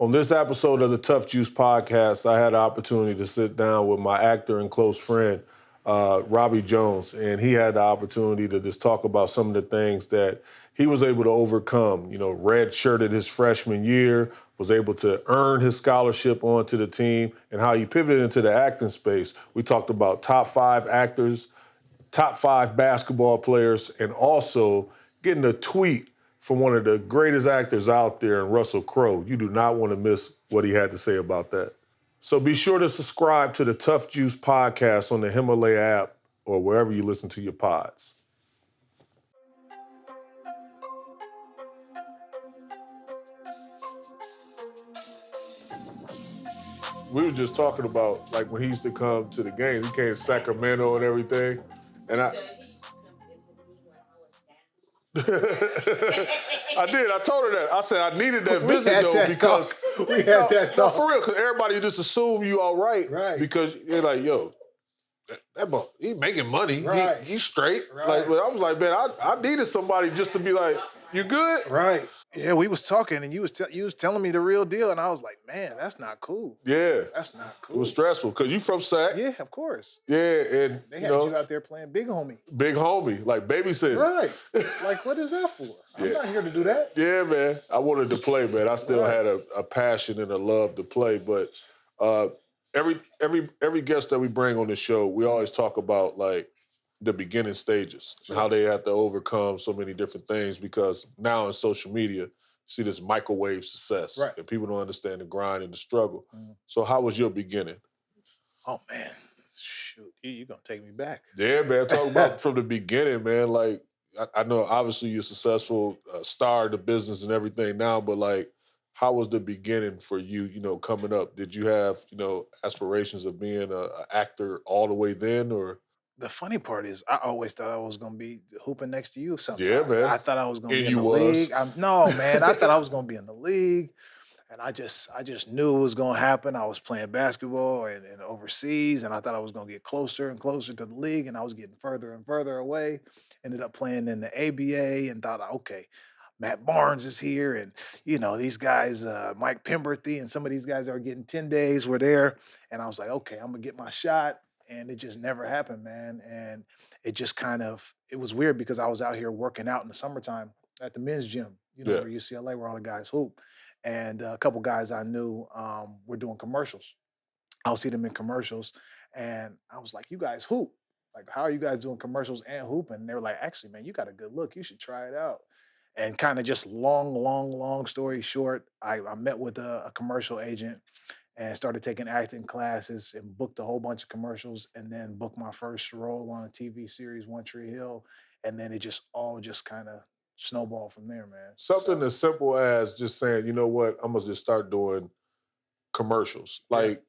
On this episode of the Tuff Juice podcast, I had the opportunity to sit down with my actor and close friend, Robbie Jones, and he had the opportunity to just talk about some of the things that he was able to overcome. You know, redshirted his freshman year, was able to earn his scholarship onto the team, and how he pivoted into the acting space. We talked about top 5 actors, top 5 basketball players, and also getting a tweet from one of the greatest actors out there in Russell Crowe. You do not want to miss what he had to say about that. So be sure to subscribe to the Tuff Juice podcast on the Himalaya app or wherever you listen to your pods. We were just talking about like when he used to come to the games. He came to Sacramento and everything. And I I did. I told her that. I said I needed that visit though because we had that talk. No, for real, because everybody just assume you all right. Right. Because they're like, yo, that boy, he making money. Right. He's straight. Right. Like, but I was like, man, I needed somebody just to be like, you good? Right. Yeah, we was talking and you was telling me the real deal and I was like, man, that's not cool. Yeah. That's not cool. It was stressful because you from Sac. Yeah, of course. Yeah, and they had you out there playing big homie. Big homie, like babysitting. Right. Like, what is that for? I'm not here to do that. Yeah, man. I wanted to play, man. I still had a passion and a love to play, but every guest that we bring on the show, we always talk about like the beginning stages, and how they have to overcome so many different things because now in social media, you see this microwave success, and people don't understand the grind and the struggle. So how was your beginning? Oh, man. Shoot, you're going to take me back. Yeah, man. Talk about from the beginning, man. Like, I know obviously you're a successful star in the business and everything now, but like, how was the beginning for you, coming up? Did you have, aspirations of being an actor all the way then, or? The funny part is I always thought I was going to be hooping next to you sometime. Yeah, man. I thought I was going to be in the league. No, man. I thought I was going to be in the league. And I just knew it was going to happen. I was playing basketball and overseas, and I thought I was going to get closer and closer to the league, and I was getting further and further away. Ended up playing in the ABA and thought, okay, Matt Barnes is here, and, these guys, Mike Pemberthy and some of these guys are getting 10 days were there. And I was like, okay, I'm going to get my shot. And it just never happened, man. And it just it was weird because I was out here working out in the summertime at the men's gym, where UCLA, where all the guys hoop. And a couple guys I knew were doing commercials. I'll see them in commercials. And I was like, you guys hoop. Like, how are you guys doing commercials and hooping? And they were like, actually, man, you got a good look. You should try it out. And kind of just long story short, I met with a commercial agent and started taking acting classes and booked a whole bunch of commercials and then booked my first role on a TV series, One Tree Hill. And then it just all kind of snowball from there, man. Something as simple as just saying, you know what, I'm gonna just start doing commercials. Like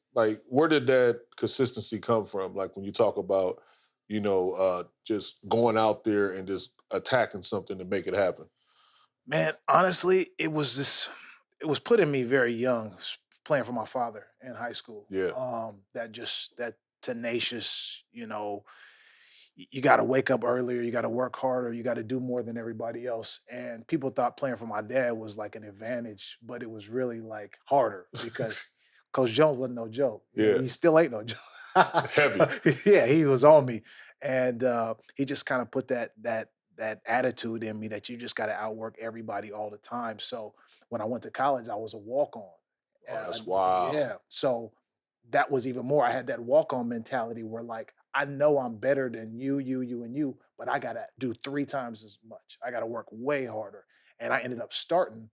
where did that consistency come from? Like when you talk about, just going out there and just attacking something to make it happen. Man, honestly, it was put in me very young, playing for my father in high school. Yeah. That tenacious, you got to wake up earlier, you got to work harder, you got to do more than everybody else. And people thought playing for my dad was like an advantage, but it was really like harder because Coach Jones wasn't no joke. Yeah. He still ain't no joke. Heavy. Yeah, he was on me. And he just kind of put that attitude in me that you just got to outwork everybody all the time. So when I went to college, I was a walk-on. Oh, that's wild. Yeah. So that was even more. I had that walk-on mentality where like, I know I'm better than you, and you, but I got to do 3 times as much. I got to work way harder. And I ended up starting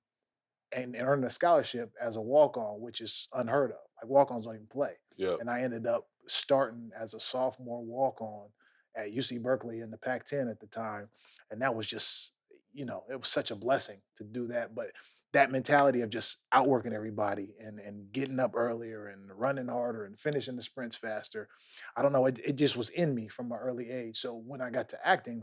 and earning a scholarship as a walk-on, which is unheard of. Like walk-ons don't even play. Yeah. And I ended up starting as a sophomore walk-on at UC Berkeley in the Pac-10 at the time. And that was just, it was such a blessing to do that. But that mentality of just outworking everybody and getting up earlier and running harder and finishing the sprints faster, I don't know, it just was in me from an early age. So when I got to acting,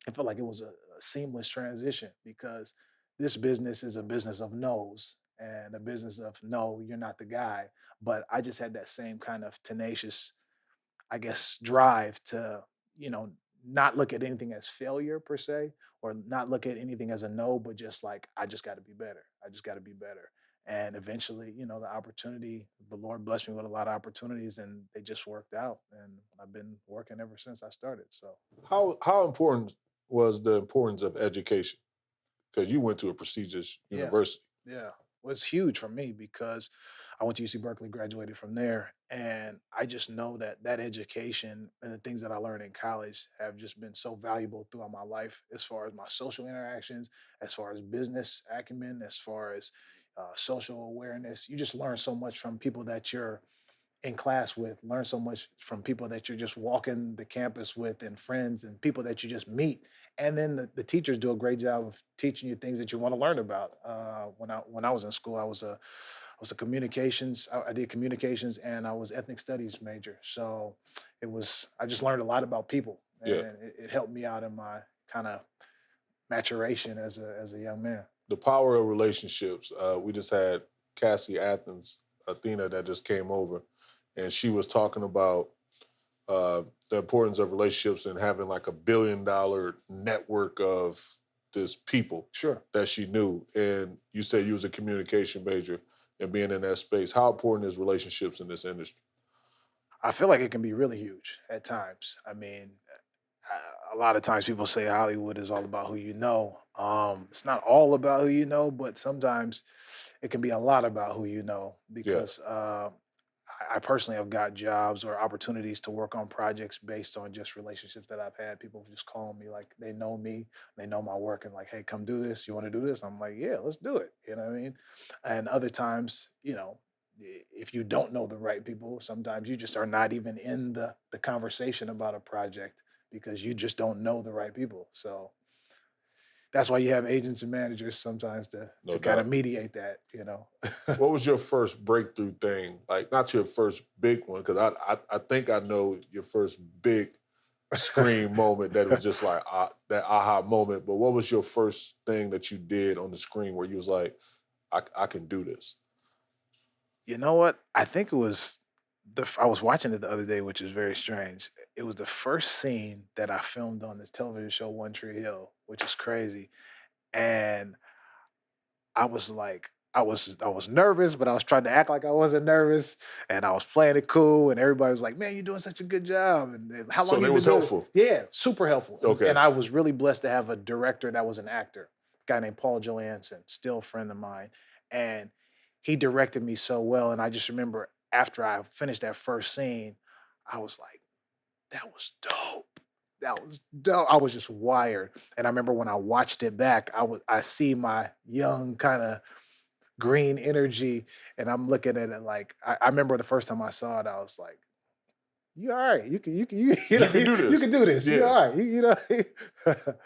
I felt like it was a seamless transition because this business is a business of no's and a business of no, you're not the guy. But I just had that same kind of tenacious, I guess, drive to, not look at anything as failure per se, or not look at anything as a no, but just like, I just got to be better. I just got to be better. And eventually, the the Lord blessed me with a lot of opportunities, and they just worked out. And I've been working ever since I started. So, How important was the importance of education? Because you went to a prestigious yeah, university. yeah, was huge for me because I went to UC Berkeley, graduated from there, and I just know that that education and the things that I learned in college have just been so valuable throughout my life, as far as my social interactions, as far as business acumen, as far as social awareness. You just learn so much from people that you're in class with, learn so much from people that you're just walking the campus with, and friends and people that you just meet. And then the teachers do a great job of teaching you things that you want to learn about. When I was in school, I was a communications. I did communications, and I was ethnic studies major. So I just learned a lot about people, and Yeah. it helped me out in my kind of maturation as a young man. The power of relationships. We just had Cassie Athena, that just came over, and she was talking about the importance of relationships and having like $1 billion network of this people Sure. that she knew. And you said you was a communication major and being in that space. How important is relationships in this industry? I feel like it can be really huge at times. I mean, a lot of times people say Hollywood is all about who you know. It's not all about who you know, but sometimes it can be a lot about who you know, Yeah. because I personally have got jobs or opportunities to work on projects based on just relationships that I've had. People just calling me, like, they know me, they know my work, and like, hey, come do this. You want to do this? I'm like, yeah, let's do it. You know what I mean? And other times, if you don't know the right people, sometimes you just are not even in the conversation about a project because you just don't know the right people. So that's why you have agents and managers sometimes to No kind of doubt. mediate that. What was your first breakthrough thing? Like, not your first big one, because I think I know your first big screen moment that was just like that aha moment. But what was your first thing that you did on the screen where you was like, I can do this? You know what? I think it was I was watching it the other day, which is very strange. It was the first scene that I filmed on the television show One Tree Hill, which is crazy. And I was like, I was nervous, but I was trying to act like I wasn't nervous, and I was playing it cool, and everybody was like, "Man, you're doing such a good job." And how So long they you been was doing it? helpful. Yeah, super helpful. Okay. And I was really blessed to have a director that was an actor, a guy named Paul Johansson, still a friend of mine. And he directed me so well. And I just remember after I finished that first scene, I was like, that was dope. That was dope. I was just wired. And I remember when I watched it back, I see my young kind of green energy, and I'm looking at it like I remember the first time I saw it, I was like, "You all right? You can do you this. can do this. You Yeah. all right?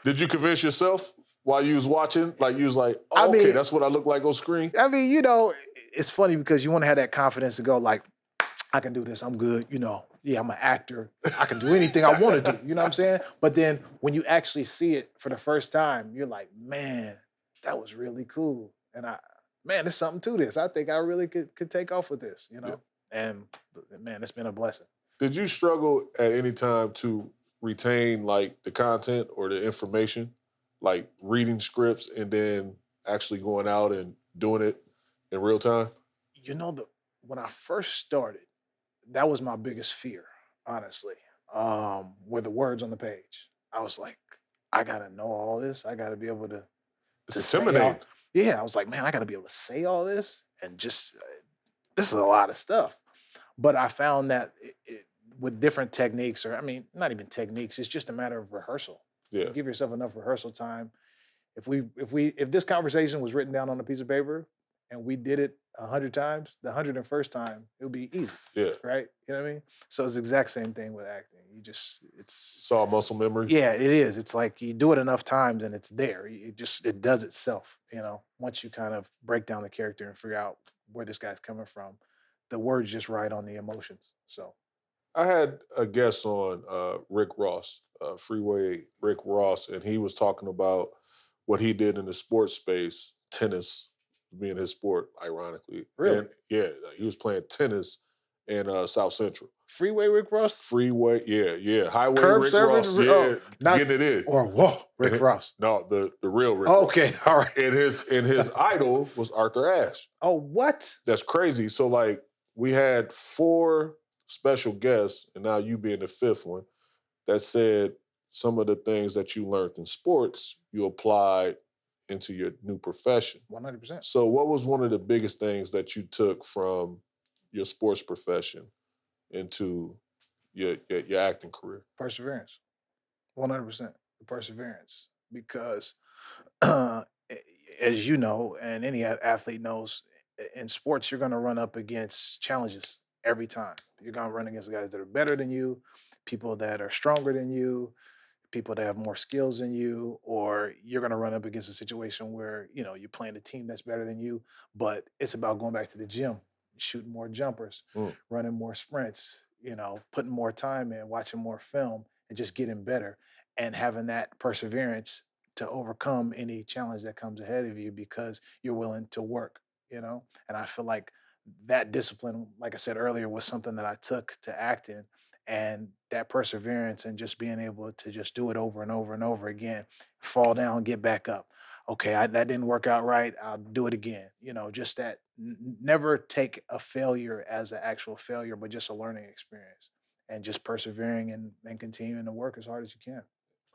Did you convince yourself while you was watching? Like, you was like, I oh, okay, mean, that's what I look like on screen? it's funny because you want to have that confidence to go like, I can do this. I'm good. Yeah, I'm an actor. I can do anything I want to do. You know what I'm saying? But then when you actually see it for the first time, you're like, man, that was really cool. And man, there's something to this. I think I really could take off with this. Yeah. And man, it's been a blessing. Did you struggle at any time to retain like the content or the information, like reading scripts and then actually going out and doing it in real time? When I first started, that was my biggest fear, honestly. Were the words on the page. I was like, I gotta know all this. I gotta be able to It's say all. intimidating. Yeah, I was like, man, I gotta be able to say all this, and just this is a lot of stuff. But I found that with different techniques, or I mean, not even techniques, it's just a matter of rehearsal. Yeah. You give yourself enough rehearsal time. If this conversation was written down on a piece of paper and we did it 100 times, the 101st time it would be easy, Yeah. right? You know what I mean? So it's the exact same thing with acting. It's It's all muscle memory. yeah, it is. It's like you do it enough times and it's there. It does itself. Once you kind of break down the character and figure out where this guy's coming from, the words just ride on the emotions. So I had a guest on, Rick Ross, Freeway Rick Ross, and he was talking about what he did in the sports space, tennis being his sport, ironically. Really? And yeah, he was playing tennis and South Central. Freeway Rick Ross? Freeway, yeah. Highway Curb Rick service? Ross, yeah, Not getting it in. or whoa, Rick Ross. No, the real Rick Oh, Ross. okay, all right. And his idol was Arthur Ashe. Oh, what? That's crazy. So like we had 4 special guests, and now you being the 5th one, that said some of the things that you learned in sports, you applied into your new profession. 100%. So what was one of the biggest things that you took from your sports profession into your acting career? Perseverance. 100%. Perseverance. Because as you know, and any athlete knows, in sports, you're going to run up against challenges every time. You're going to run against guys that are better than you, people that are stronger than you, people that have more skills than you, or you're going to run up against a situation where, you're playing a team that's better than you, but it's about going back to the gym, shooting more jumpers, running more sprints, putting more time in, watching more film, and just getting better and having that perseverance to overcome any challenge that comes ahead of you because you're willing to work. And I feel like that discipline, like I said earlier, was something that I took to acting, and that perseverance and just being able to just do it over and over and over again, fall down, get back up. Okay, that didn't work out right. I'll do it again. Just that never take a failure as an actual failure, but just a learning experience, and just persevering and continuing to work as hard as you can.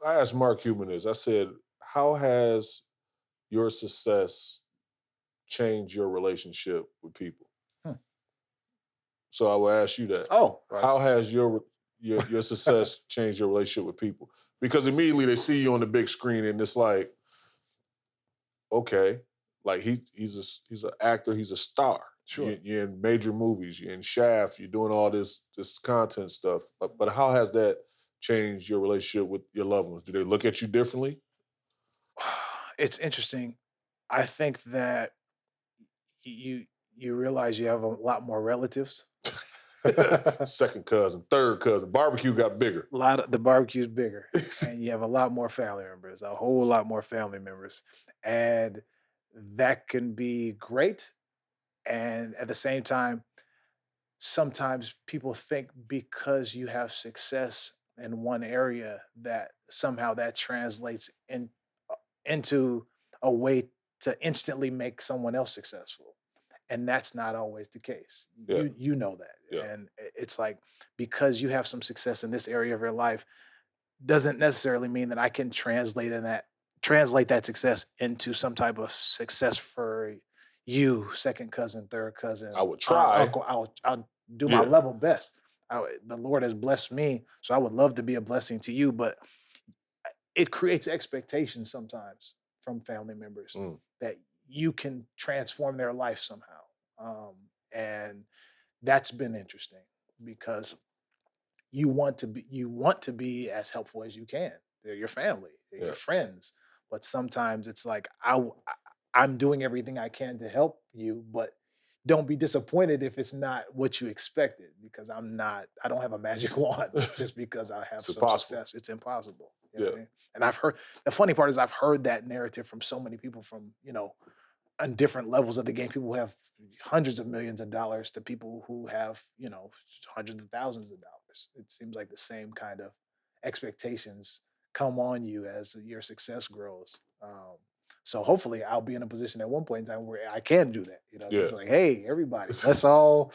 I asked Mark Cuban this. I said, how has your success changed your relationship with people? Hmm. So I will ask you that. Oh, right. How has your success changed your relationship with people? Because immediately they see you on the big screen and it's like, okay, like he's an actor, he's a star. Sure. You're in major movies, you're in Shaft, you're doing all this content stuff. But how has that changed your relationship with your loved ones? Do they look at you differently? It's interesting. I think that you realize you have a lot more relatives. Second cousin, third cousin. Barbecue got bigger. The barbecue's bigger, and you have a lot more family members, a whole lot more family members, and that can be great. And at the same time, sometimes people think because you have success in one area that somehow that translates into a way to instantly make someone else successful, and that's not always the case. Yeah. You know that. Yeah. And it's like, because you have some success in this area of your life doesn't necessarily mean that I can translate that success into some type of success for you, second cousin, third cousin. I would try. Uncle. I'll do my level best. The Lord has blessed me, so I would love to be a blessing to you, but it creates expectations sometimes from family members that you can transform their life somehow. And that's been interesting because you want to be as helpful as you can. They're your family, they're your friends, but sometimes it's like I'm doing everything I can to help you, but don't be disappointed if it's not what you expected, because I don't have a magic wand just because I have some success. It's impossible. You know what I mean? And the funny part is I've heard that narrative from so many people from, on different levels of the game. People who have hundreds of millions of dollars to people who have, hundreds of thousands of dollars. It seems like the same kind of expectations come on you as your success grows. So hopefully I'll be in a position at one point in time where I can do that. It's like, hey, everybody, let's all,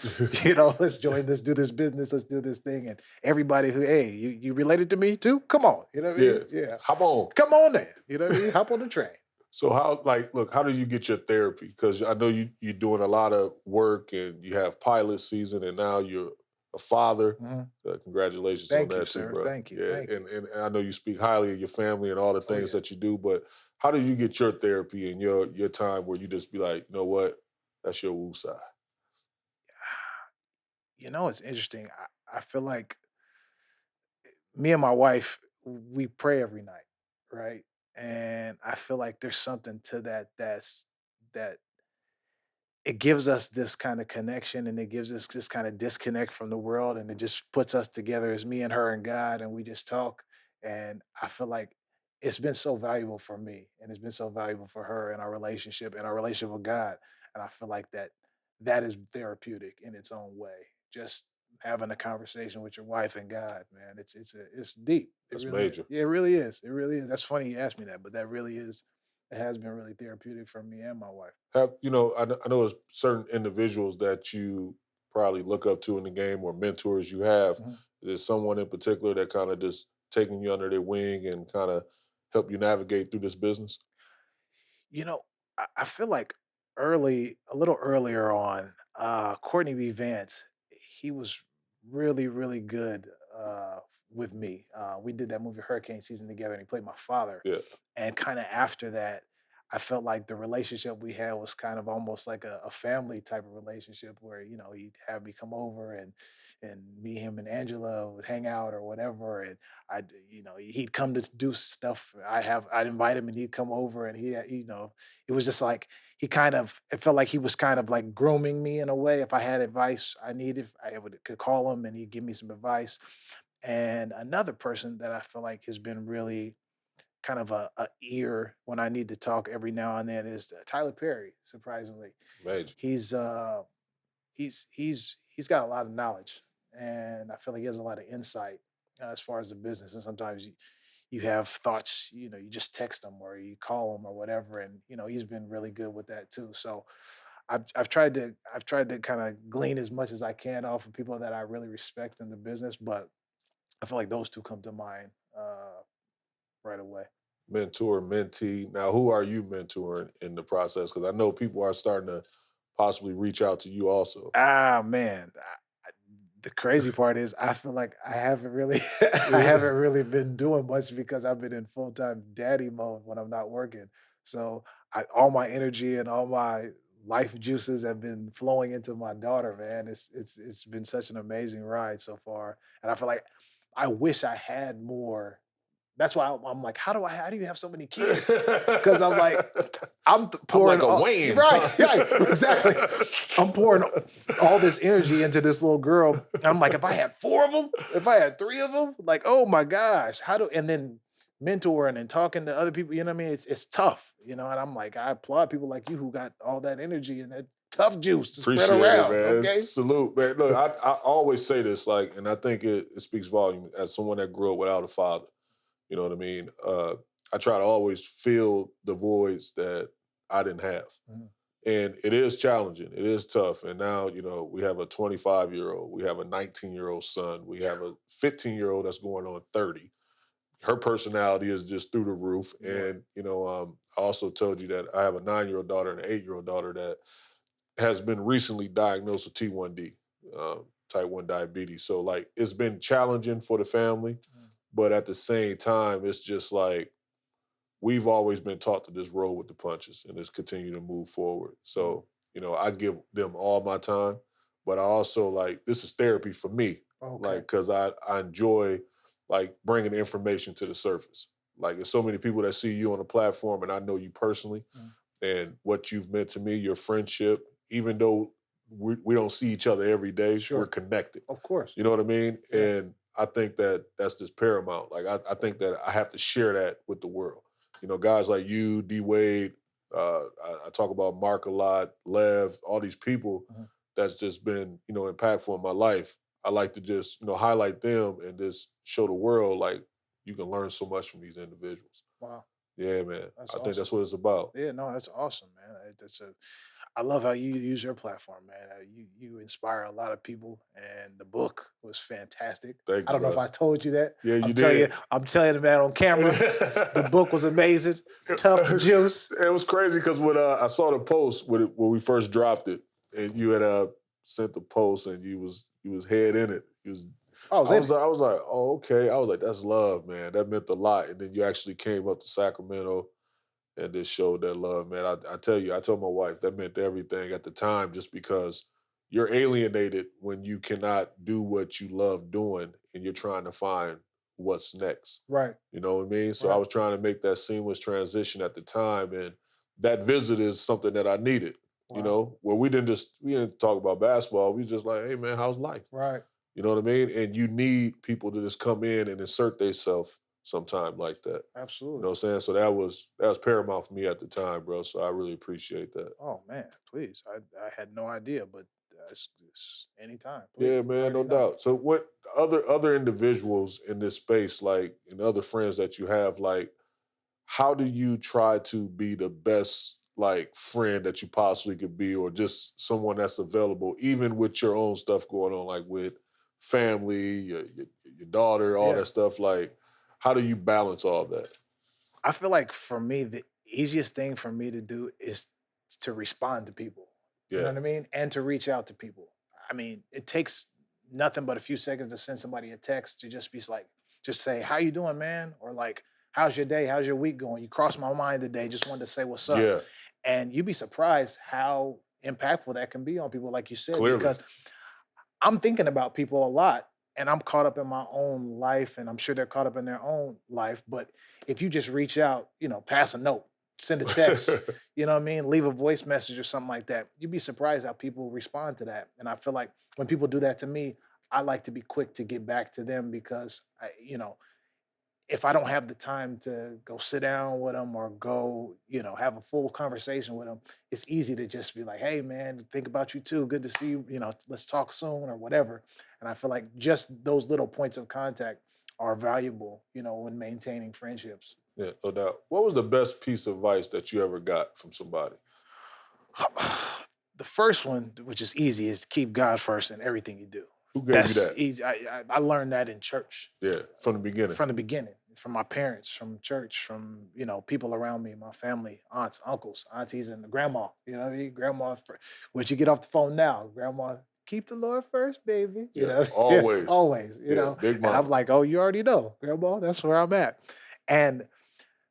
let's join this, do this business, let's do this thing. And everybody who, hey, you related to me too? Come on. You know what I mean? Yeah. Hop on. Come on then. You know what I mean? Hop on the train. So how do you get your therapy? Because I know you're doing a lot of work and you have pilot season and now you're a father. Congratulations on that too, bro. Thank you. Yeah, Thank you. And I know you speak highly of your family and all the things that you do, but how do you get your therapy and your time where you just be like, you know what, that's your woo side? It's interesting. I feel like me and my wife, we pray every night, right? And I feel like there's something to that it gives us this kind of connection, and it gives us this kind of disconnect from the world, and it just puts us together as me and her and God, and we just talk. And I feel like it's been so valuable for me, and it's been so valuable for her and our relationship with God. And I feel like that is therapeutic in its own way. just having a conversation with your wife and God, man. It's deep. It That's really, major. yeah, it really is. It really is. That's funny you asked me that, but that really is. It has been really therapeutic for me and my wife. Have I know there's certain individuals that you probably look up to in the game or mentors you have. Mhm. Is there someone in particular that kind of just taking you under their wing and kind of help you navigate through this business? You know, I feel like a little earlier on, Courtney B. Vance, he was really, really good with me. We did that movie Hurricane Season together, and he played my father. Yeah, And kind of after that, I felt like the relationship we had was kind of almost like a family type of relationship where, he'd have me come over and me, him and Angela would hang out or whatever. And he'd come to do stuff. I'd invite him and he'd come over and it was just like it felt like he was kind of like grooming me in a way. If I had advice I needed, could call him and he'd give me some advice. And another person that I feel like has been really kind of a ear when I need to talk every now and then is Tyler Perry. Surprisingly, major. he's he's got a lot of knowledge, and I feel like he has a lot of insight as far as the business. And sometimes you have thoughts, you just text him or you call him or whatever, and he's been really good with that too. So I've tried to kind of glean as much as I can off of people that I really respect in the business, but I feel like those two come to mind right away. Mentor, mentee. Now, who are you mentoring in the process? Because I know people are starting to possibly reach out to you also. Ah, man, the crazy part is I feel like I haven't really I haven't really been doing much because I've been in full-time daddy mode when I'm not working. So, all my energy and all my life juices have been flowing into my daughter, man. It's been such an amazing ride so far, and I feel like I wish I had more. That's why I'm like, how do you have so many kids? Because I'm like, I'm pouring like a all Wayans, right, huh? right, exactly. I'm pouring all this energy into this little girl. And I'm like, if I had four of them, if I had three of them, like, oh my gosh, and then mentoring and talking to other people, you know what I mean? It's tough, and I'm like, I applaud people like you who got all that energy and that tough juice to spread Appreciate it, around. man. Okay. Salute, man. Look, I always say this, like, and I think it speaks volume as someone that grew up without a father. You know what I mean? I try to always fill the voids that I didn't have. Mhm. And it is challenging. It is tough. And now, we have a 25-year-old, we have a 19-year-old son, we have a 15-year-old that's going on 30. Her personality is just through the roof. Yeah. And, I also told you that I have a 9-year-old daughter and an 8-year-old daughter that has been recently diagnosed with T1D, type 1 diabetes. So, like, it's been challenging for the family. Mm. But at the same time, it's just like we've always been taught to just roll with the punches and just continue to move forward. Mm. So, I give them all my time, but I also like this is therapy for me, like Okay. because I enjoy like bringing information to the surface. Like there's so many people that see you on the platform, and I know you personally, Mm. and what you've meant to me, your friendship. Even though we don't see each other every day, we're Sure. connected. Of course. You know what I mean? Yeah. And I think that that's just paramount. Like I think that I have to share that with the world. Guys like you, D Wade. I talk about Mark a lot, Lev, all these people Mhm. that's just been impactful in my life. I like to just highlight them and just show the world like you can learn so much from these individuals. Wow. Yeah, man. That's I think awesome. that's what it's about. Yeah, no, that's awesome, man. I love how you use your platform, man. You inspire a lot of people, and the book was fantastic. Thank I you, don't know if brother. I told you that. Yeah, you I'm telling you, man, on camera. The book was amazing. Tough Juice. It was crazy because when I saw the post when we first dropped it, and you had sent the post, and you was head in it. You was I was in it. I was like, oh, okay. I was like, that's love, man. That meant a lot. And then you actually came up to Sacramento and just showed that love, man. I tell you, I told my wife that meant everything at the time, just because you're alienated when you cannot do what you love doing and you're trying to find what's next. Right. You know what I mean? So I Right. was trying to make that seamless transition at the time, and that visit is something that I needed. Wow. Where we didn't talk about basketball. We was just like, hey man, how's life? Right. You know what I mean? And you need people to just come in and insert themselves sometime like that. You know Absolutely. what I'm saying? So that was paramount for me at the time, bro. So I really appreciate that. Oh man, please. I had no idea, but it's anytime. Please, Yeah, you man, no already know. doubt. So what other individuals in this space, like, and other friends that you have, like, how do you try to be the best like friend that you possibly could be, or just someone that's available, even with your own stuff going on, like with family, your daughter, all Yeah. that stuff? Like, how do you balance all that? I feel like for me, the easiest thing for me to do is to respond to people. You know Yeah, what I mean? And to reach out to people. I mean, it takes nothing but a few seconds to send somebody a text to just be like, just say, "How you doing, man?" Or like, "How's your day? How's your week going? You crossed my mind today. Just wanted to say what's up." yeah, And you'd be surprised how impactful that can be on people, like you said, clearly, because I'm thinking about people a lot and I'm caught up in my own life and I'm sure they're caught up in their own life. But if you just reach out, pass a note, send a text, you know what I mean? Leave a voice message or something like that. You'd be surprised how people respond to that. And I feel like when people do that to me, I like to be quick to get back to them because if I don't have the time to go sit down with them or go, have a full conversation with them, it's easy to just be like, "Hey, man, think about you too. Good to see you. Let's talk soon," or whatever. And I feel like just those little points of contact are valuable, when maintaining friendships. yeah, no doubt. What was the best piece of advice that you ever got from somebody? The first one, which is easy, is to keep God first in everything you do. Who gave you That's that? easy. I learned that in church. Yeah, from the beginning. From the beginning, from my parents, from church, from people around me, my family, aunts, uncles, aunties, and the grandma. You know what I mean? Grandma, once you get off the phone now, grandma, keep the Lord first, baby. Yeah, Yeah, always. always. Yeah, big And I'm mama. like, oh, you already know, grandma. That's where I'm at. And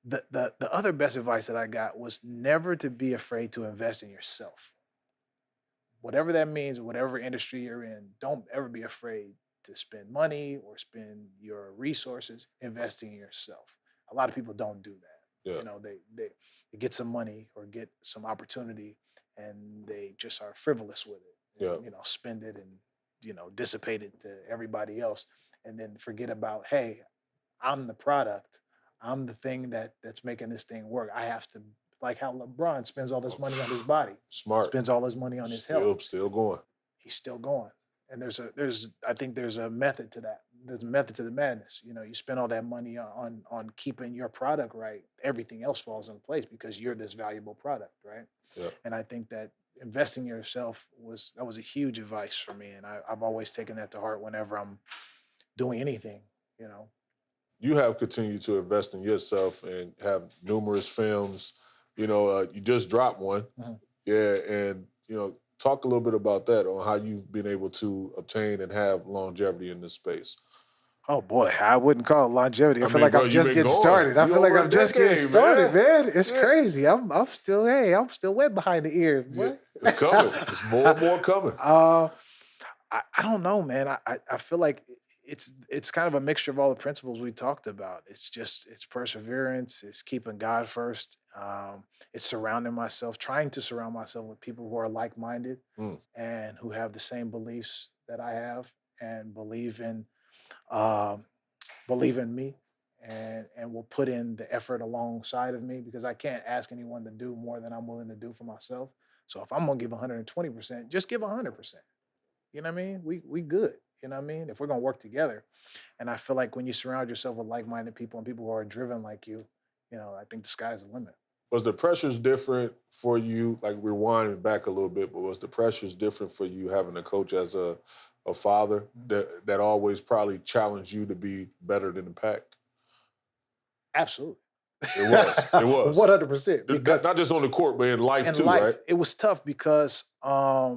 the other best advice that I got was never to be afraid to invest in yourself. Whatever that means, whatever industry you're in, don't ever be afraid to spend money or spend your resources investing in yourself. A lot of people don't do that. Yeah, They get some money or get some opportunity and they just are frivolous with it yeah, and spend it and dissipate it to everybody else and then forget about, hey, I'm the product. I'm the thing that's making this thing work. I have to, like how LeBron spends all this money on his body, smart. spends all his money on his health. Still going. He's still going. And I think there's a method to that. There's a method to the madness. You spend all that money on keeping your product right. Everything else falls into place because you're this valuable product, right? Yeah. And I think that investing in yourself was a huge advice for me. And I've always taken that to heart whenever I'm doing anything. You have continued to invest in yourself and have numerous films. You just dropped one. Mhm. Yeah, and talk a little bit about that, on how you've been able to obtain and have longevity in this space. Oh boy, I wouldn't call it longevity. I feel mean, like bro, I'm you've just been getting going. started. I You feel like over a I'm just getting decade, started, man. It's Yeah. crazy. I'm still wet behind the ears, Yeah, boy. it's coming. It's more and more coming. I don't know, man. I feel like it's kind of a mixture of all the principles we talked about. It's perseverance, it's keeping God first, it's trying to surround myself with people who are like-minded Mm, and who have the same beliefs that I have and um, believe in me and will put in the effort alongside of me because I can't ask anyone to do more than I'm willing to do for myself. So if I'm gonna give 120%, just give 100%. You know what I mean? We good. You know what I mean? If we're gonna work together. And I feel like when you surround yourself with like-minded people and people who are driven like you, I think the sky's the limit. Was the pressures different for you? Like, rewinding back a little bit, but was the pressures different for you having a coach as a father that always probably challenged you to be better than the pack? Absolutely. It was. It was. 100%. Because Not just on the court, but in life in too, right? life, it was tough because I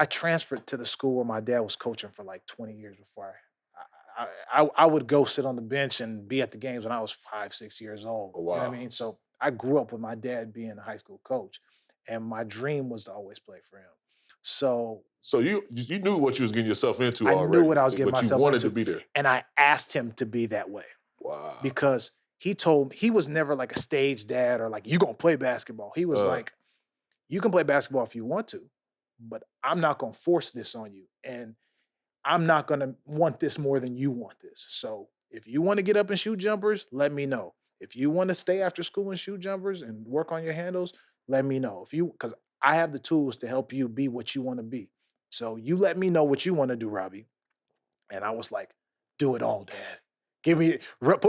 transferred to the school where my dad was coaching for like 20 years before I would go sit on the bench and be at the games when I was 5, 6 years old. Oh, You know what wow. I mean? So I grew up with my dad being a high school coach, and my dream was to always play for him. So So you knew what you was getting yourself into I knew already, what I was getting but you myself wanted to into, be there. and I asked him to be that way Wow. because he told me he was never like a stage dad or like, you gonna play basketball. He was like, you can play basketball if you want to, but I'm not gonna force this on you. And I'm not gonna want this more than you want this. So if you want to get up and shoot jumpers, let me know. If you want to stay after school and shoot jumpers and work on your handles, let me know. Because I have the tools to help you be what you want to be. So you let me know what you want to do, Robbie. And I was like, do it all, Dad. Put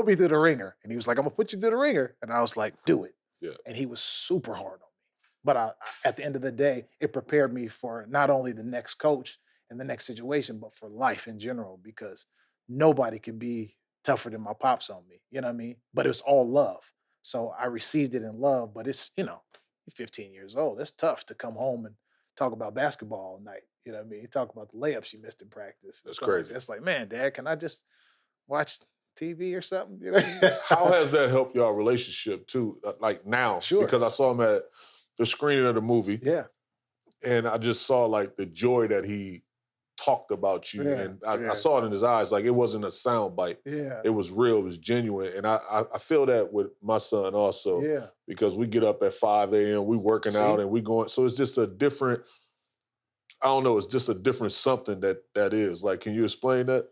me through the ringer. And he was like, I'm gonna put you through the ringer. And I was like, do it. Yeah. And he was super hard on me. But at the end of the day, it prepared me for not only the next coach and the next situation, but for life in general, because nobody could be tougher than my pops on me. You know what I mean? But it was all love. So I received it in love. But it's, you're 15 years old. It's tough to come home and talk about basketball all night. You know what I mean? Talk about the layups you missed in practice. That's crazy. It's like, man, Dad, can I just watch TV or something? You know? How has that helped y'all relationship too? Like now, Sure. Because I saw him at the screening of the movie. Yeah. And I just saw like the joy that he talked about you. Yeah, And I saw it in his eyes. Like it wasn't a sound bite. Yeah. It was real. It was genuine. And I feel that with my son also. Yeah. Because we get up at 5 a.m., we working out and we going. So it's just a different, I don't know, it's just a different something that is. Like, can you explain that?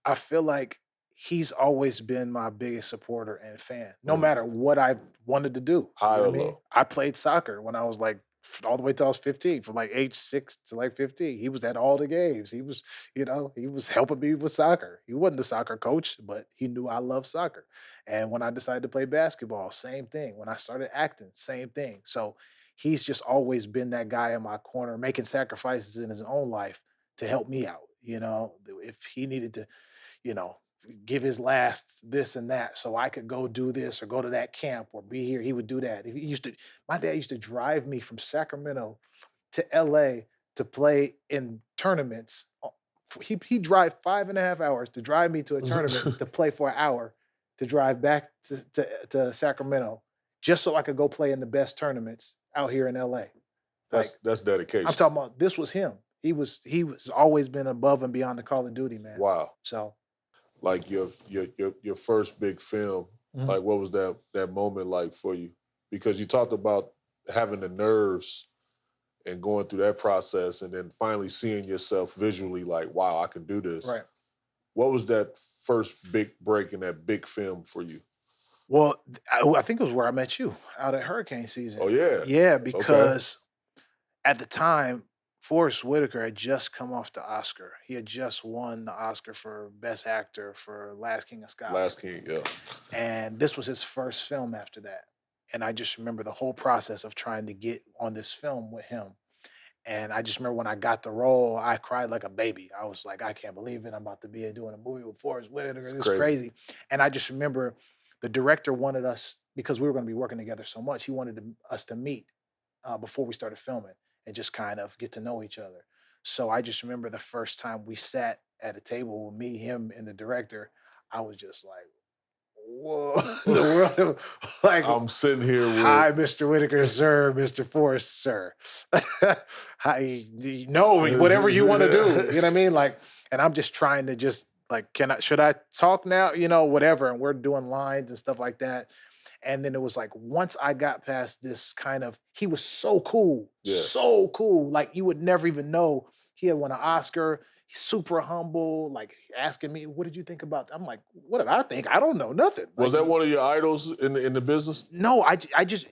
I feel like he's always been my biggest supporter and fan, no matter what I wanted to do. High or low? I played soccer when I was like all the way till I was 15, from like age 6 to like 15. He was at all the games. He was, he was helping me with soccer. He wasn't the soccer coach, but he knew I loved soccer. And when I decided to play basketball, same thing. When I started acting, same thing. So he's just always been that guy in my corner, making sacrifices in his own life to help me out. If he needed to, you know, give his last this and that so I could go do this or go to that camp or be here, he would do that. My dad used to drive me from Sacramento to LA to play in tournaments. He'd drive 5.5 hours to drive me to a tournament to play for an hour, to drive back to Sacramento just so I could go play in the best tournaments out here in LA. That's dedication. I'm talking about, this was him. He was always been above and beyond the Call of Duty, man. Wow. So like your first big film, like what was that moment like for you? Because you talked about having the nerves and going through that process and then finally seeing yourself visually like, wow, I can do this. Right. What was that first big break in that big film for you? Well, I think it was where I met you, out at hurricane season. Oh, yeah? Yeah, because at the time, Forest Whitaker had just come off the Oscar. He had just won the Oscar for Best Actor for Last King of Scotland. Last King, yeah. And this was his first film after that. And I just remember the whole process of trying to get on this film with him. And I just remember when I got the role, I cried like a baby. I was like, I can't believe it. I'm about to be doing a movie with Forest Whitaker. It's crazy. And I just remember the director wanted us, because we were going to be working together so much, he wanted us to meet before we started filming and just kind of get to know each other. So I just remember the first time we sat at a table with me, him, and the director, I was just like, whoa, the world, like, I'm sitting here with, hi, Mr. Whitaker, sir, Mr. Forrest, sir. Hi, whatever you want to do, you know what I mean? Like, and I'm just trying to just like, should I talk now? Whatever. And we're doing lines and stuff like that. And then it was like, once I got past this he was so cool, so cool. Like you would never even know he had won an Oscar. He's super humble, like asking me, what did you think about that? I'm like, what did I think? I don't know nothing. Was that one of your idols in the business? No, I just,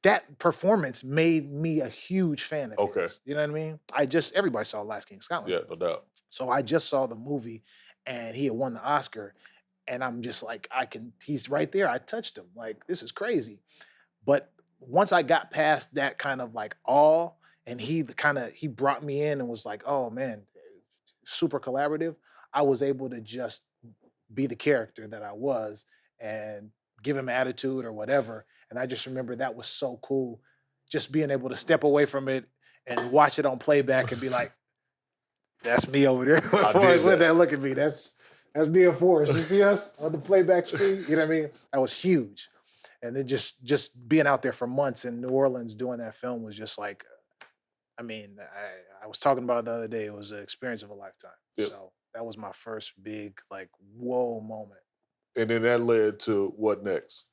that performance made me a huge fan of his. You know what I mean? Everybody saw Last King of Scotland. Yeah, no doubt. So I just saw the movie and he had won the Oscar. And I'm just like, he's right there. I touched him. Like, this is crazy. But once I got past that kind of like awe, and he brought me in and was like, oh man, super collaborative, I was able to just be the character that I was and give him attitude or whatever. And I just remember that was so cool, just being able to step away from it and watch it on playback and be like, that's me over there. Look at me. That's me and Forrest. You see us on the playback screen? You know what I mean? That was huge. And then just being out there for months in New Orleans doing that film was just like, I mean, I was talking about it the other day. It was an experience of a lifetime. Yep. So that was my first big, like, whoa moment. And then that led to what next?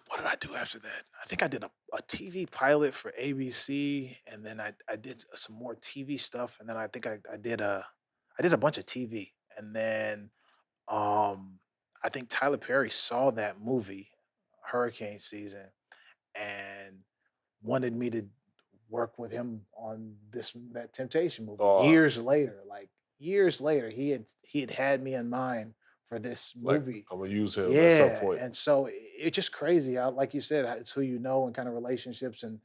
What did I do after that? I think I did a TV pilot for ABC, and then I did some more TV stuff, and then I think I did a bunch of TV, and then I think Tyler Perry saw that movie, Hurricane Season, and wanted me to work with him on that Temptation movie. Oh, Years later, he had me in mind for this like movie. I'm gonna use him at some Yeah, point. and so it's just crazy. Like you said, it's who you know and kind of relationships and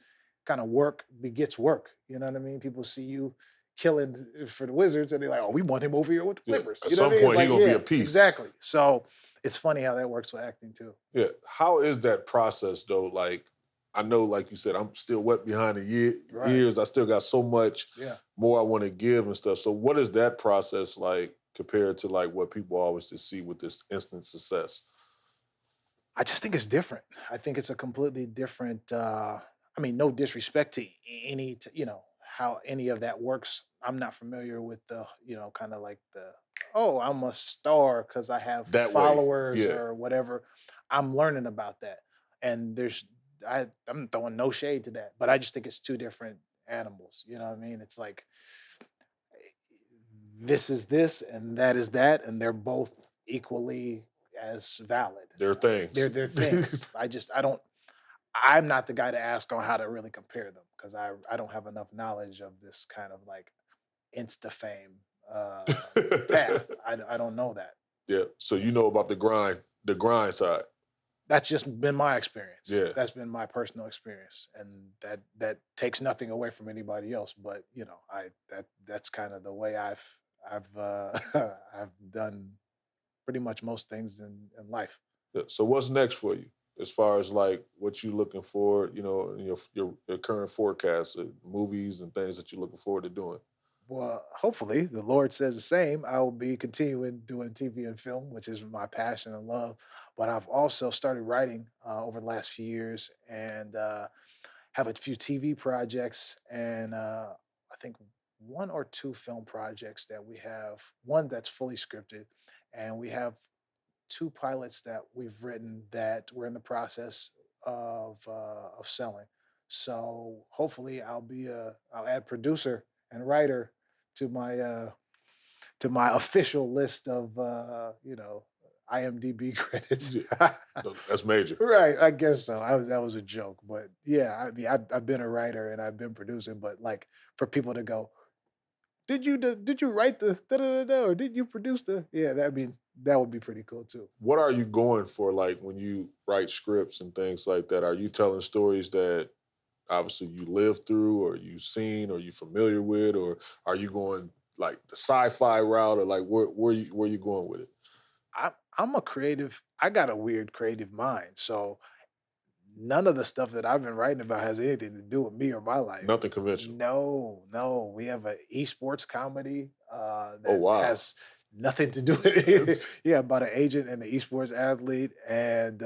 kind of work begets work. You know what I mean? People see you killing for the Wizards, and they're like, "Oh, we want him over here with the Yeah, Clippers." at You know some what I mean? It's point, he like, gonna be yeah, a piece. exactly. So it's funny how that works with acting too. Yeah. How is that process though? Like, I know, like you said, I'm still wet behind the Right. ears. I still got so much Yeah. more I want to give and stuff. So what is that process like compared to like what people always just see with this instant success? I just think it's different. I think it's a completely different. I mean, no disrespect to how any of that works. I'm not familiar with the kind of like the I'm a star because I have That way, followers yeah. or whatever. I'm learning about that, and I'm throwing no shade to that, but I just think it's two different animals. You know what I mean? It's like this is this and that is that, and they're both equally as valid. They're things. They're things. I'm not the guy to ask on how to really compare them because I don't have enough knowledge of this kind of like insta fame path. I don't know that. Yeah. So you know about the grind side. That's just been my experience. Yeah. That's been my personal experience, and that takes nothing away from anybody else. But that's kind of the way I've I've done pretty much most things in life. Yeah. So what's next for you as far as like what you looking for, in your current forecast of movies and things that you're looking forward to doing? Well, hopefully, the Lord says the same. I will be continuing doing TV and film, which is my passion and love. But I've also started writing over the last few years and have a few TV projects and I think one or two film projects that we have. One that's fully scripted, and we have two pilots that we've written that we're in the process of selling. So hopefully, I'll add producer and writer to my official list of IMDb credits. That's major. Right, I guess so. That was a joke, but yeah, I mean, I've been a writer and I've been producing, but like for people to go, did you write the da da da da or did you produce the? Yeah, that would be pretty cool too. What are you going for, like, when you write scripts and things like that? Are you telling stories that obviously you lived through or you've seen or you familiar with, or are you going like the sci-fi route, or like where you going with it? I'm a creative. I got a weird creative mind, so none of the stuff that I've been writing about has anything to do with me or my life. Nothing conventional. No. We have an esports comedy Oh that wow. has nothing to do with it. Yeah, about an agent and an esports athlete, and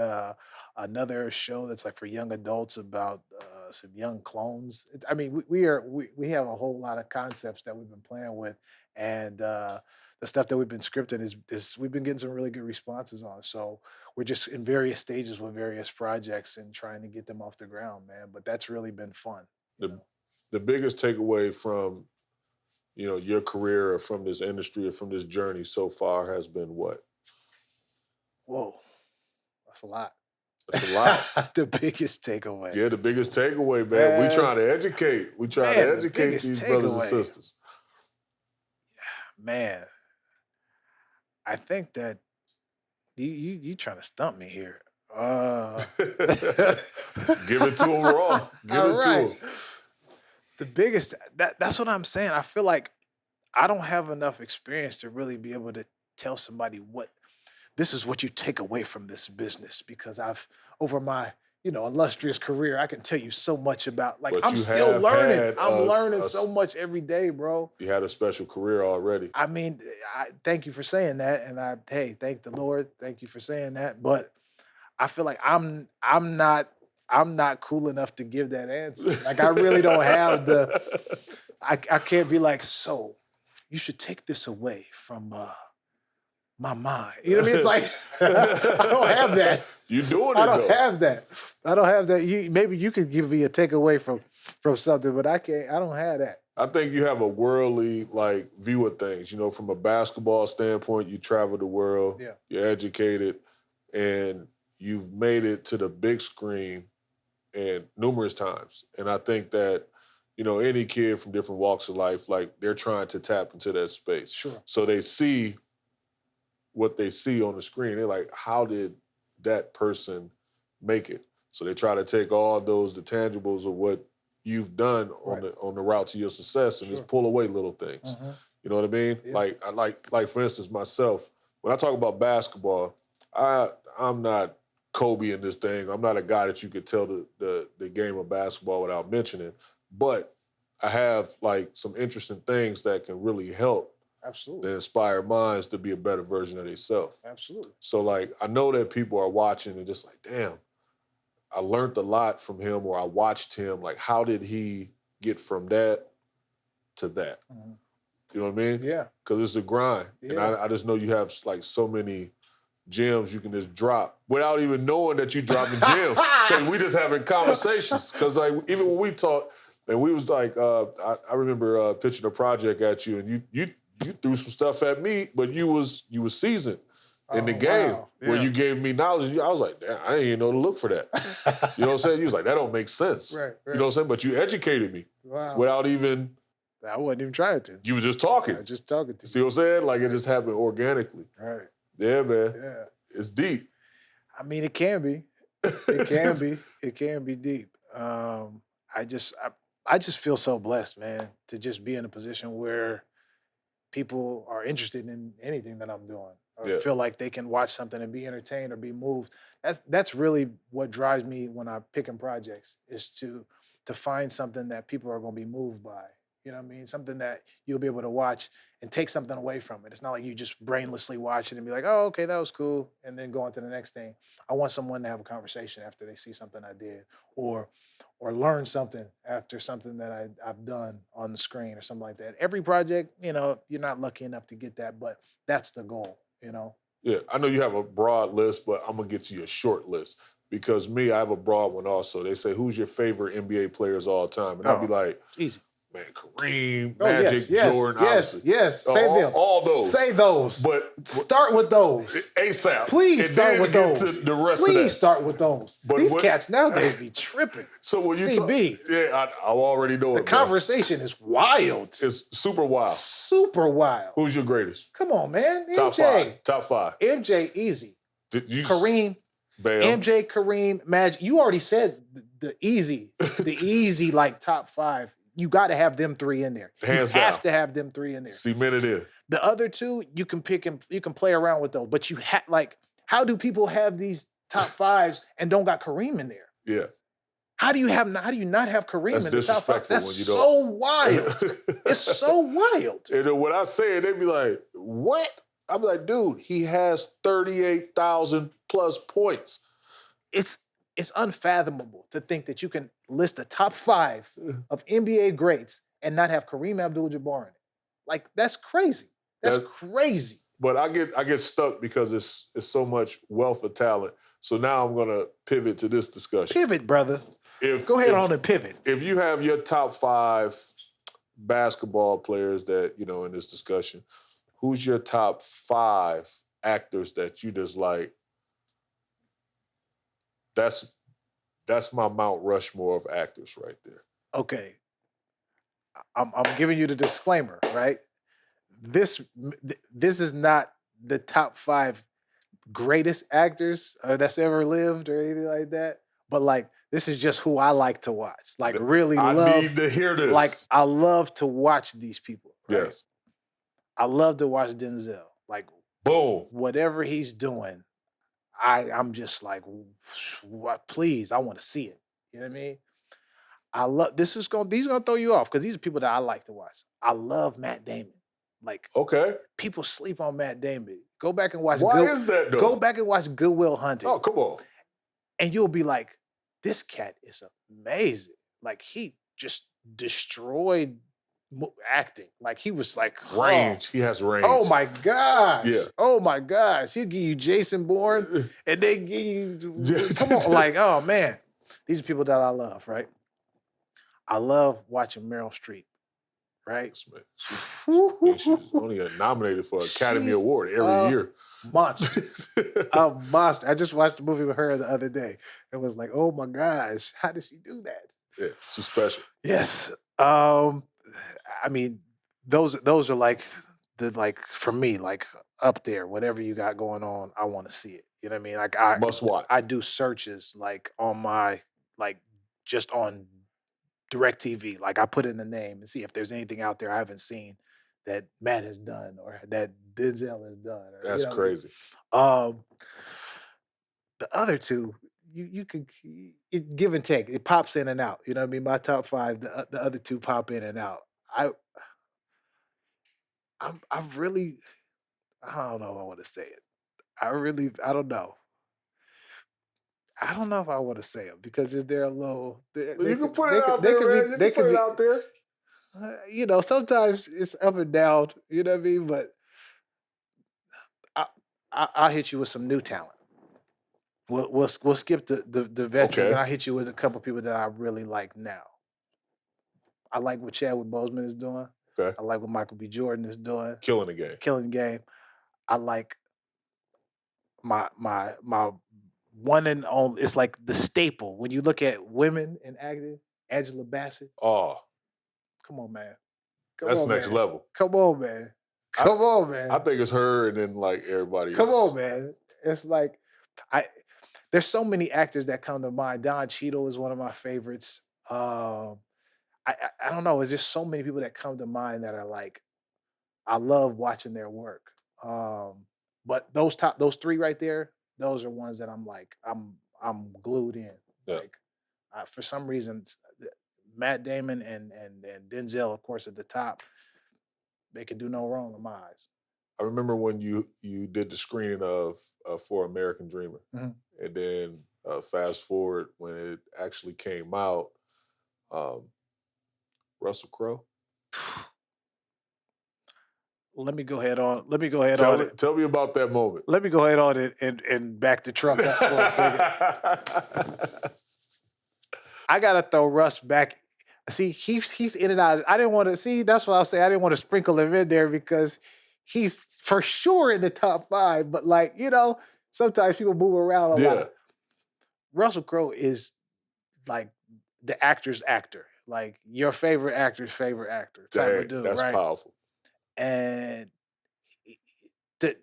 another show that's like for young adults about some young clones. I mean, we have a whole lot of concepts that we've been playing with, and the stuff that we've been scripting is we've been getting some really good responses on. So we're just in various stages with various projects and trying to get them off the ground, man. But that's really been fun. the the biggest takeaway from your career or from this industry or from this journey so far has been what? Whoa, that's a lot. That's a lot. The biggest takeaway. Yeah, the biggest takeaway, man. We trying to educate. We trying to Man, the educate biggest these brothers and takeaway. sisters. Man, I think that you trying to stump me here. Give it to them raw. Give All it to right. them. The biggest that's what I'm saying. I feel like I don't have enough experience to really be able to tell somebody this is what you take away from this business, because I've over my illustrious career, I can tell you so much about, like, But I'm you still have learning. had I'm learning so much every day, bro. You had a special career already. I mean, I thank you for saying that, and thank the Lord, thank you for saying that. But I feel like I'm not cool enough to give that answer. Like, I really don't have I can't be like, so you should take this away from my mind. You know what I mean? It's like I don't have that. You doing it I don't though. have that. I don't have that. Maybe you could give me a takeaway from something, but I can't. I don't have that. I think you have a worldly view of things. From a basketball standpoint, you travel the world. Yeah. You're educated, and you've made it to the big screen and numerous times. And I think that, you know, any kid from different walks of life, like they're trying to tap into that space. Sure. So they see what they see on the screen. They're like, how did that person make it? So they try to take all those, the tangibles of what you've done on the route to your success and just pull away little things. You know what I mean? Yeah. Like for instance, myself, when I talk about basketball, I'm not Kobe in this thing. I'm not a guy that you could tell the game of basketball without mentioning. But I have like some interesting things that can really help to inspire minds to be a better version of themselves. Absolutely. So like I know that people are watching and just like, damn, I learned a lot from him, or I watched him. Like, how did he get from that to that? You know what I mean? Yeah. Because it's a grind. Yeah. And I just know you have like so many gems you can just drop without even knowing that you're dropping gems. Because we just having conversations. Because like even when we talk, and we was like, I remember pitching a project at you, and you threw some stuff at me, but you was seasoned in the game where you gave me knowledge. I was like, damn, I didn't even know to look for that. You know what I'm saying? You was like, that don't make sense. Right. You know what I'm saying? But you educated me without even. I wasn't even trying to. You were just talking. I was just talking to you. See what I'm saying? Like it just happened organically. Right. Yeah, man. Yeah. It's deep. I mean, it can be. It can be. It can be deep. I just feel so blessed, man, to just be in a position where people are interested in anything that I'm doing, or feel like they can watch something and be entertained or be moved. That's really what drives me when I'm picking projects, is to find something that people are going to be moved by. You know what I mean? Something that you'll be able to watch and take something away from it. It's not like you just brainlessly watch it and be like, oh, okay, that was cool, and then go on to the next thing. I want someone to have a conversation after they see something I did, or learn something after something that I've done on the screen or something like that. Every project, you know, you're not lucky enough to get that, but that's the goal, you know? Yeah, I know you have a broad list, but I'm going to get to your short list. Because me, I have a broad one also. They say, who's your favorite NBA players all time? And I'll be like, easy. Man, Kareem, Magic, Jordan, yes. Say them. All those. Say those. But start with those. ASAP. Please start with those. To the rest Please of that. start with those. But these cats nowadays be tripping. So when you CB. I already know the conversation is wild. It's super wild. Super wild. Who's your greatest? Come on, man. Top MJ. Top five. MJ, easy. Kareem. Bam. MJ, Kareem, Magic. You already said the easy like top five. You got to have them three in there. Hands you have down. to have them three in there. Cemented in. The other two, you can pick and you can play around with those. But you like, how do people have these top fives and don't got Kareem in there? Yeah. How do you not have Kareem in the top five? That's when you so wild. It's so wild. And when I say it, they be like, what? I'm like, dude, he has 38,000 plus points. It's unfathomable to think that you can list the top five of NBA greats and not have Kareem Abdul-Jabbar in it. Like, that's crazy. That's crazy. But I get stuck because it's so much wealth of talent. So now I'm gonna pivot to this discussion. Pivot, brother. Go ahead on and pivot. If you have your top five basketball players that, you know, in this discussion, who's your top five actors that you just like? That's my Mount Rushmore of actors right there. Okay. I'm giving you the disclaimer, right? This is not the top five greatest actors that's ever lived or anything like that. But like, this is just who I like to watch. Like, really I need to hear this. Like, I love to watch these people. Right? Yes. I love to watch Denzel. Like, boom. Whatever he's doing, I'm just like, please, I want to see it. You know what I mean? These are gonna throw you off because these are people that I like to watch. I love Matt Damon. Like, okay, people sleep on Matt Damon. Go back and watch. Why is that though? Go back and watch Good Will Hunting. Oh, come on. And you'll be like, this cat is amazing. Like, he just destroyed acting. Like, he was like, range. He has range. Oh my gosh. Yeah. Oh my gosh. He'll give you Jason Bourne and they give you, come on. Like, oh man. These are people that I love, right? I love watching Meryl Streep. right? She's only nominated for an Academy She's Award every a year. monster. A monster. I just watched a movie with her the other day. It was like, oh my gosh, how did she do that? Yeah, she's special. Yes. I mean, those are like for me, like up there, whatever you got going on, I want to see it. You know what I mean? Like Must watch. I do searches like on my like just on direct TV. Like I put in the name and see if there's anything out there I haven't seen that Matt has done or that Denzel has done. Or, That's crazy. The other two, you could it give and take. It pops in and out. You know what I mean? My top five, the other two pop in and out. I really I don't know if I want to say it. I don't know. I don't know if I want to say them because they're a little. You can put it out there, man. You can put it out there. You know, sometimes it's up and down. You know what I mean? But I'll hit you with some new talent. We'll skip the veterans, Okay. and I'll hit you with a couple people that I really like now. I like what Chadwick Boseman is doing. Okay. I like what Michael B. Jordan is doing. Killing the game. Killing the game. I like my one and only. It's like the staple when you look at women in acting. Angela Bassett. Oh, come on, man. That's next level. Come on, man. Come on, man. I think it's her and then like everybody Come else. on, man. It's like there's so many actors that come to mind. Don Cheadle is one of my favorites. I don't know. There's just so many people that come to mind that are like, I love watching their work. But those three right there, those are ones that I'm like, I'm glued in. Yeah. Like, for some reason, Matt Damon and Denzel, of course, at the top, they could do no wrong in my eyes. I remember when you did the screening of For American Dreamer, Mhm. and then fast forward when it actually came out, Russell Crowe. Let me go ahead on. Tell me about that moment. Let me go ahead on it and back the truck up for a second. I gotta throw Russ back. See, he's in and out. I didn't want to see. That's what I'll say. I didn't want to sprinkle him in there because he's for sure in the top 5. But like, you know, sometimes people move around a lot. Russell Crowe is like the actor's actor, like your favorite actor's favorite actor type of dude, that's right? Powerful. And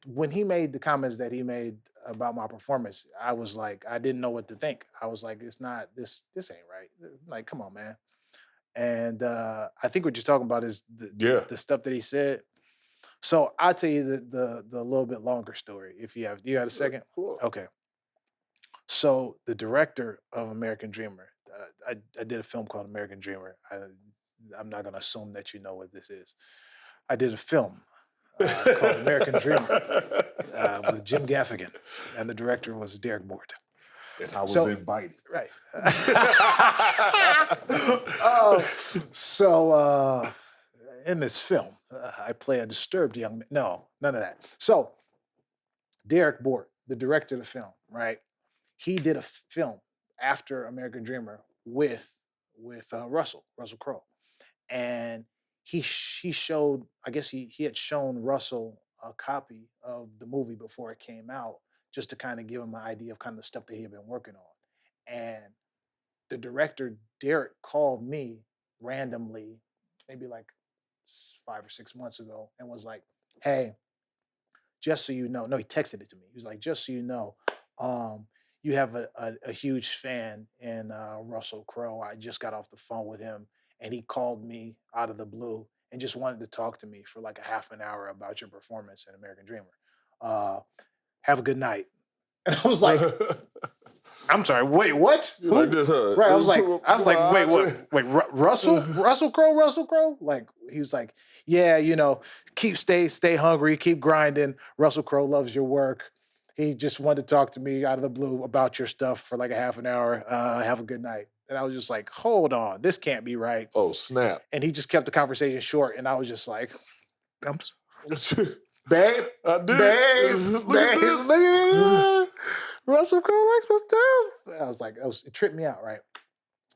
when he made the comments that he made about my performance, I was like, I didn't know what to think. I was like, it's not this ain't right. Like, come on, man. And I think what you're talking about is the stuff that he said. So I'll tell you the little bit longer story. If you have, do you have a second? Cool. Okay. So the director of American Dreamer, I did a film called American Dreamer. I'm not going to assume that you know what this is. I did a film called American Dreamer with Jim Gaffigan, and the director was Derek Bort. And I was invited. Right. So in this film, I play a disturbed young man. No, none of that. So Derek Bort, the director of the film, right? He did a film after American Dreamer with Russell Crowe. And he showed, I guess he had shown Russell a copy of the movie before it came out, just to kind of give him an idea of kind of the stuff that he had been working on. And the director, Derek, called me randomly, maybe like 5 or 6 months ago, and was like, hey, just so you know, no, he texted it to me. He was like, just so you know, you have a huge fan in Russell Crowe. I just got off the phone with him, and he called me out of the blue and just wanted to talk to me for like a half an hour about your performance in American Dreamer. Have a good night. And I was like, I'm sorry, wait, what? Like this, right. I was like, wait, what? Wait, Russell Crowe? Like, he was like, yeah, you know, stay hungry, keep grinding. Russell Crowe loves your work. He just wanted to talk to me out of the blue about your stuff for like a half an hour. Have a good night. And I was just like, hold on, this can't be right. Oh, snap. And he just kept the conversation short. And I was just like, babe, look at this. Russell Crowe likes my stuff. I was like, it tripped me out, right?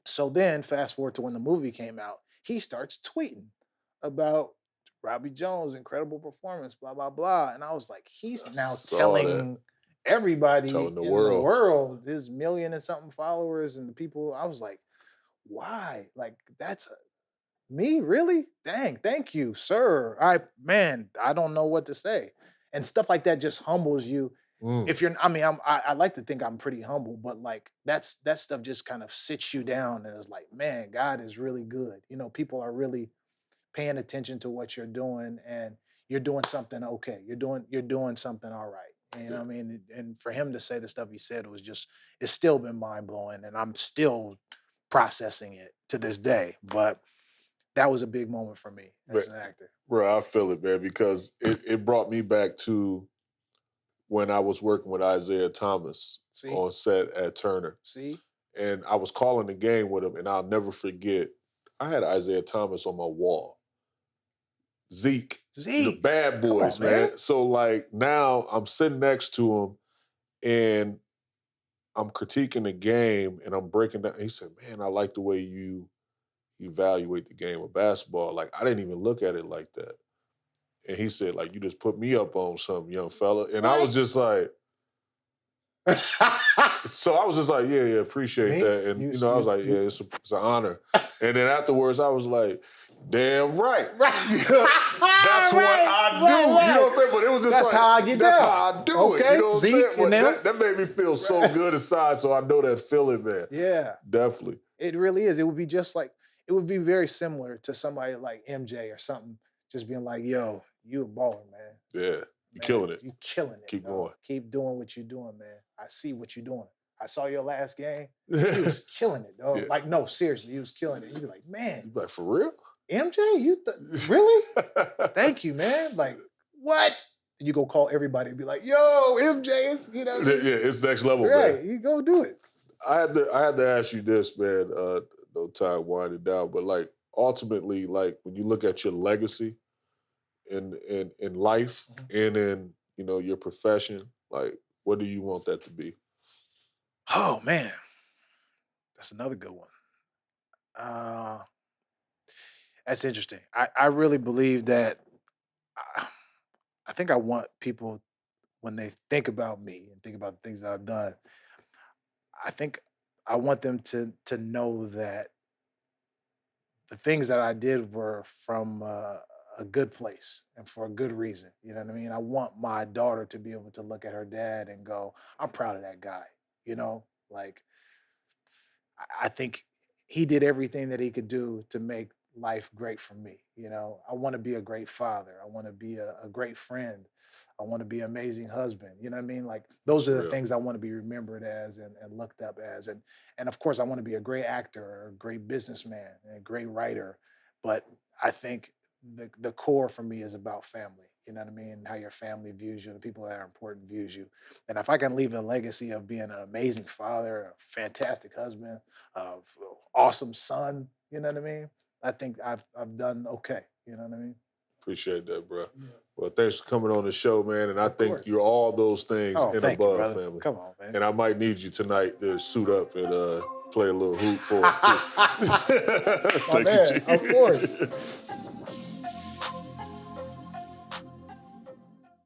So then fast forward to when the movie came out, he starts tweeting about Robbie Jones, incredible performance, blah, blah, blah. And I was like, he's now saw telling everybody Telling the in world. the world, his million and something followers and the people. I was like, why? Like, that's me, really? Dang, thank you, sir. I don't know what to say. And stuff like that just humbles you. If you're, I mean, I like to think I'm pretty humble, but like that stuff just kind of sits you down and it's like, man, God is really good. You know, people are really paying attention to what you're doing, and you're doing something okay. You're doing something all right. You know what I mean? And for him to say the stuff he said was just, it's still been mind blowing, and I'm still processing it to this day. But that was a big moment for me as an actor. Bro, I feel it, man, because it brought me back to when I was working with Isaiah Thomas on set at Turner. And I was calling the game with him, and I'll never forget, I had Isaiah Thomas on my wall. Zeke. The bad boys, on, man. So like now I'm sitting next to him and I'm critiquing the game and I'm breaking down. He said, man, I like the way you evaluate the game of basketball. Like, I didn't even look at it like that. And he said, like, you just put me up on something, young fella. And I was just like, so I was just like, yeah, appreciate that. And, I was like, yeah, it's an honor. And then afterwards, I was like, damn right. That's what I do. You know what I'm saying? But it was just that's how I get that's down. how I do it. You know what I'm Zeke, saying? But that made me feel so good inside. So I know that feeling, man. Yeah. Definitely. It really is. It would be just like, it would be very similar to somebody like MJ or something, just being like, yo, you a baller, man. Yeah. You're killing it. You're killing it. Keep dog. going. Keep doing what you're doing, man. I see what you're doing. I saw your last game. You was killing it, dog. Yeah. Like, no, seriously, you was killing it. You'd be like, man. You like, for real? MJ, really? Thank you, man. Like, what? You go call everybody and be like, yo, MJ is, Yeah, it's next level, right, man. you go do it. I had to ask you this, man. No time winding down, but like ultimately, like when you look at your legacy in life and in your profession, like what do you want that to be? Oh man, that's another good one. That's interesting. I really believe that. I think I want people, when they think about me and think about the things that I've done, I think I want them to know that the things that I did were from a good place and for a good reason. You know what I mean? I want my daughter to be able to look at her dad and go, I'm proud of that guy. Like I think he did everything that he could do to make life great for me. I want to be a great father. I want to be a great friend. I want to be an amazing husband. You know what I mean? Like those are the things I want to be remembered as and looked up as. And of course I want to be a great actor, or a great businessman, and a great writer. But I think the core for me is about family. You know what I mean? How your family views you, the people that are important views you. And if I can leave a legacy of being an amazing father, a fantastic husband, of awesome son, you know what I mean? I think I've done okay. You know what I mean? Appreciate that, bro. Yeah. Well, thanks for coming on the show, man. And I think course. you're all those things and above, you, family. Come on, man. And I might need you tonight to suit up and play a little hoop for us too. My man, of course.